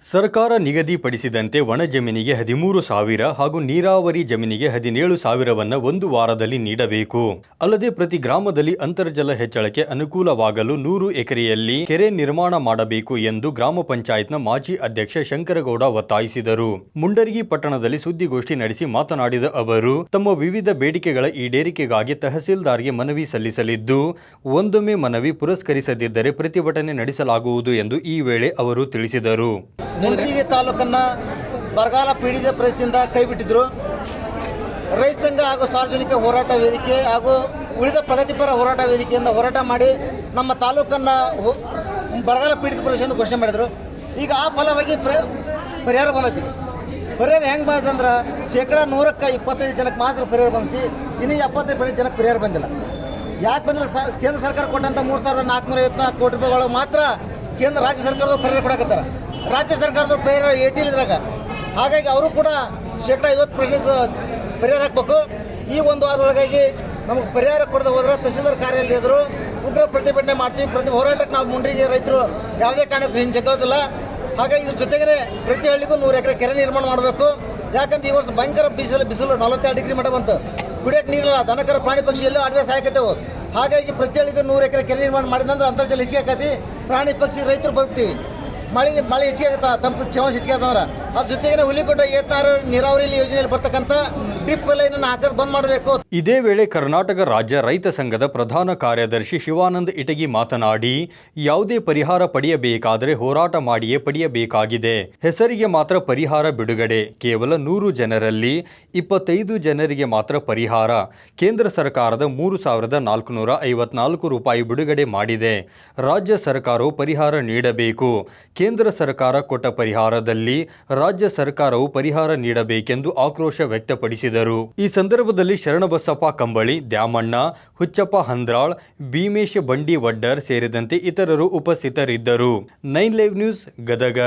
ಸರ್ಕಾರ ನಿಗದಿಪಡಿಸಿದಂತೆ ಒಣ ಜಮೀನಿಗೆ 13,000 ಹಾಗೂ ನೀರಾವರಿ ಜಮೀನಿಗೆ 17,000 ಒಂದು ವಾರದಲ್ಲಿ ನೀಡಬೇಕು. ಅಲ್ಲದೆ ಪ್ರತಿ ಗ್ರಾಮದಲ್ಲಿ ಅಂತರ್ಜಲ ಹೆಚ್ಚಳಕ್ಕೆ ಅನುಕೂಲವಾಗಲು 100 ಎಕರೆಯಲ್ಲಿ ಕೆರೆ ನಿರ್ಮಾಣ ಮಾಡಬೇಕು ಎಂದು ಗ್ರಾಮ ಪಂಚಾಯತ್ನ ಮಾಜಿ ಅಧ್ಯಕ್ಷ ಶಂಕರಗೌಡ ಒತ್ತಾಯಿಸಿದರು. ಮುಂಡರಗಿ ಪಟ್ಟಣದಲ್ಲಿ ಸುದ್ದಿಗೋಷ್ಠಿ ನಡೆಸಿ ಮಾತನಾಡಿದ ಅವರು, ತಮ್ಮ ವಿವಿಧ ಬೇಡಿಕೆಗಳ ಈಡೇರಿಕೆಗಾಗಿ ತಹಸೀಲ್ದಾರ್ಗೆ ಮನವಿ ಸಲ್ಲಿಸಲಿದ್ದು, ಒಂದೊಮ್ಮೆ ಮನವಿ ಪುರಸ್ಕರಿಸದಿದ್ದರೆ ಪ್ರತಿಭಟನೆ ನಡೆಸಲಾಗುವುದು ಎಂದು ಈ ವೇಳೆ ಅವರು ತಿಳಿಸಿದರು. ಮುಂಡರಗಿ ತಾಲೂಕನ್ನು ಬರಗಾಲ ಪೀಡಿತ ಪ್ರದೇಶದಿಂದ ಕೈಬಿಟ್ಟಿದ್ರು. ರೈತ ಸಂಘ ಹಾಗೂ ಸಾರ್ವಜನಿಕ ಹೋರಾಟ ವೇದಿಕೆ ಹಾಗೂ ಉಳಿದ ಪ್ರಗತಿಪರ ಹೋರಾಟ ವೇದಿಕೆಯಿಂದ ಹೋರಾಟ ಮಾಡಿ ನಮ್ಮ ತಾಲೂಕನ್ನು ಬರಗಾಲ ಪೀಡಿತ ಪ್ರದೇಶ ಎಂದು ಘೋಷಣೆ ಮಾಡಿದರು. ಈಗ ಆ ಫಲವಾಗಿ ಪರಿಹಾರ ಬಂದೈತಿ. ಪರಿಹಾರ ಹೆಂಗೆ ಬಂದಂದ್ರೆ 100% 25 ಜನಕ್ಕೆ ಮಾತ್ರ ಪರಿಹಾರ ಬಂದೈತಿ. ಇನ್ನು 75 ಜನಕ್ಕೆ ಪರಿಹಾರ ಬಂದಿಲ್ಲ. ಯಾಕೆ ಬಂದಿಲ್ಲ? ಕೇಂದ್ರ ಸರ್ಕಾರ ಕೊಟ್ಟಂಥ 3,454 ಕೋಟಿ ರೂಪಾಯಿಗಳು ಮಾತ್ರ ರಾಜ್ಯ ಸರ್ಕಾರದವ್ರು ಪರಿಹಾರ ಕೊಡಕತ್ತಾರ. ರಾಜ್ಯ ಸರ್ಕಾರದವ್ರು ಪರಿಹಾರ ಇದ್ರಾಗ. ಹಾಗಾಗಿ ಅವರು ಕೂಡ 50% ಪರಿಹಾರ ಹಾಕಬೇಕು. ಈ ಒಂದು ವಾರದೊಳಗಾಗಿ ನಮಗೆ ಪರಿಹಾರ ಕೊಡದೆ ಹೋದ್ರೆ ತಹಸೀಲ್ದಾರ್ ಕಾರ್ಯಾಲಯ ಎದುರು ಉಗ್ರ ಪ್ರತಿಭಟನೆ ಮಾಡ್ತೀವಿ. ಪ್ರತಿ ಹೋರಾಟಕ್ಕೆ ನಾವು ಮುಂಡರಗಿ ರೈತರು ಯಾವುದೇ ಕಾರಣಕ್ಕೂ ಹಿಂಜಕ್ಕೋದಿಲ್ಲ. ಹಾಗಾಗಿ ಇದ್ರ ಜೊತೆಗೇ ಪ್ರತಿ ಹಳ್ಳಿಗೂ 100 ಎಕರೆ ಕೆರೆ ನಿರ್ಮಾಣ ಮಾಡಬೇಕು. ಯಾಕಂದ್ರೆ ಈ ವರ್ಷ ಭಯಂಕರ ಬಿಸಿಲು 42 ಡಿಗ್ರಿ ಮಟ್ಟ ಬಂತು. ಕುಡಿಯೋಕೆ ನೀರಿಲ್ಲ, ದನಕರ ಪ್ರಾಣಿ ಪಕ್ಷಿ ಎಲ್ಲೋ ಅಡ್ವೆ ಸಾಯಕತ್ತೇವು. ಹಾಗಾಗಿ ಪ್ರತಿ ಹಳ್ಳಿಗೂ 100 ಎಕರೆ ಕೆರೆ ನಿರ್ಮಾಣ ಮಾಡಿದಂದ್ರೆ ಅಂತರ್ಜಲ ಹೆಚ್ಚಿಗೆ ಆಕತಿ, ಪ್ರಾಣಿ ಪಕ್ಷಿ ರೈತರು ಬದುಕ್ತೀವಿ. ಮಳೆ ಹೆಚ್ಚಿಗೆ ಆಗುತ್ತಾ, ತಂಪು ಚೇವಾಂಶ ಹೆಚ್ಚಿಗೆ ಆತಂದ್ರೆ ಅದ್ರ ಜೊತೆಗೆ ಹುಲಿಕೋಟ ಏತಾರು ನೀರಾವರಿ ಯೋಜನೆಯಲ್ಲಿ ಬರ್ತಕ್ಕಂಥ ಡ್ರಿಪ್ ಲೈನನ್ನು ಹಾಕೋದು ಬಂದ್ ಮಾಡಬೇಕು. ಇದೇ ವೇಳೆ ಕರ್ನಾಟಕ ರಾಜ್ಯ ರೈತ ಸಂಘದ ಪ್ರಧಾನ ಕಾರ್ಯದರ್ಶಿ ಶಿವಾನಂದ ಇಟಗಿ ಮಾತನಾಡಿ, ಯಾವುದೇ ಪರಿಹಾರ ಪಡೆಯಬೇಕಾದರೆ ಹೋರಾಟ ಮಾಡಿಯೇ ಪಡೆಯಬೇಕಾಗಿದೆ. ಹೆಸರಿಗೆ ಮಾತ್ರ ಪರಿಹಾರ ಬಿಡುಗಡೆ. ಕೇವಲ 100 ಜನರಲ್ಲಿ 25 ಜನರಿಗೆ ಮಾತ್ರ ಪರಿಹಾರ. ಕೇಂದ್ರ ಸರ್ಕಾರದ 3,454 ರೂಪಾಯಿ ಬಿಡುಗಡೆ ಮಾಡಿದೆ. ರಾಜ್ಯ ಸರ್ಕಾರವು ಪರಿಹಾರ ನೀಡಬೇಕು. ಕೇಂದ್ರ ಸರ್ಕಾರ ಕೊಟ್ಟ ಪರಿಹಾರದಲ್ಲಿ ರಾಜ್ಯ ಸರ್ಕಾರವು ಪರಿಹಾರ ನೀಡಬೇಕೆಂದು ಆಕ್ರೋಶ ವ್ಯಕ್ತಪಡಿಸಿದರು. ಈ ಸಂದರ್ಭದಲ್ಲಿ ಶರಣಬಸಪ್ಪ ಕಂಬಳಿ, ದ್ಯಾಮಣ್ಣ, ಹುಚ್ಚಪ್ಪ ಹಂದ್ರಾಳ್, ಭೀಮೇಶ್ ಬಂಡಿ ವಡ್ಡರ್ ಸೇರಿದಂತೆ ಇತರರು ಉಪಸ್ಥಿತರಿದ್ದರು. 9 ಲೈವ್ ನ್ಯೂಸ್, ಗದಗ.